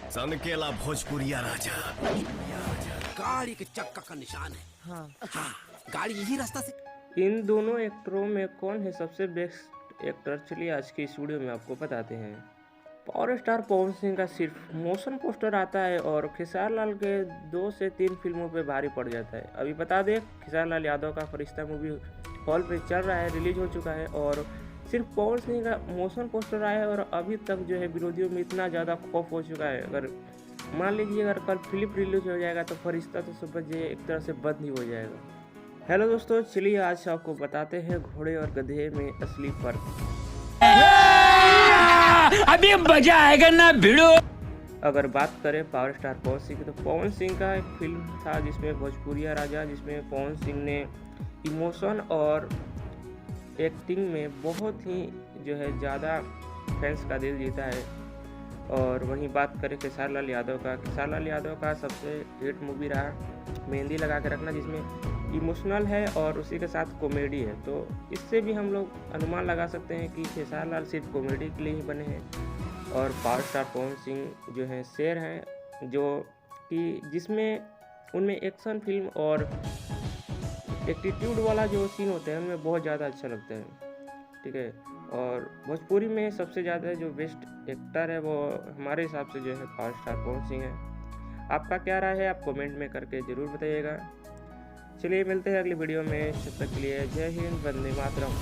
सनकेला भोजपुरिया राजा। गाड़ी के चक्का का निशान है। हाँ, गाड़ी यही रास्ता से। इन दोनों एक्टरों में कौन है सबसे बेस्ट एक्टर, चलिए आज की इस वीडियो में आपको बताते हैं। पावर स्टार पवन सिंह का सिर्फ मोशन पोस्टर आता है और खेसारी लाल के 2 से 3 फिल्मों पे भारी पड़ जाता है। अभी बता दें, खेसारी लाल यादव का फरिश्ता मूवी हॉल पे चल रहा है, रिलीज हो चुका है और सिर्फ पवन सिंह का मोशन पोस्टर आया है और अभी तक जो है विरोधियों में इतना ज़्यादा खौफ हो चुका है। अगर मान लीजिए अगर कल फिल्म रिलीज हो जाएगा तो फरिश्ता तो समझिए एक तरह से बंद ही हो जाएगा। हेलो दोस्तों, चलिए आज आपको बताते हैं घोड़े और गधे में असली फर्क। अभी मजा आएगा ना भिड़ो। अगर बात करें पावर स्टार पवन सिंह की, तो पवन सिंह का एक फिल्म था जिसमें भोजपुरिया राजा, जिसमें पवन सिंह ने इमोशन और एक्टिंग में बहुत ही जो है ज़्यादा फैंस का दिल जीता है। और वहीं बात करें खेसारी लाल यादव का, खेसारी लाल यादव का सबसे हिट मूवी रहा मेहंदी लगा के रखना, जिसमें इमोशनल है और उसी के साथ कॉमेडी है। तो इससे भी हम लोग अनुमान लगा सकते हैं कि खेसारी लाल सिर्फ कॉमेडी के लिए ही बने हैं और पावर स्टार पवन सिंह जो हैं शेर हैं, जो कि जिसमें उनमें एक्शन फिल्म और एटीट्यूड वाला जो सीन होते हैं उनमें बहुत ज़्यादा अच्छा लगता है। ठीक है, और भोजपुरी में सबसे ज़्यादा जो बेस्ट एक्टर है वो हमारे हिसाब से जो है पावर स्टार पवन सिंह है। आपका क्या राय है, आप कमेंट में करके ज़रूर बताइएगा। चलिए मिलते हैं अगली वीडियो में, तब तक के लिए जय हिंद, वंदे मातरम।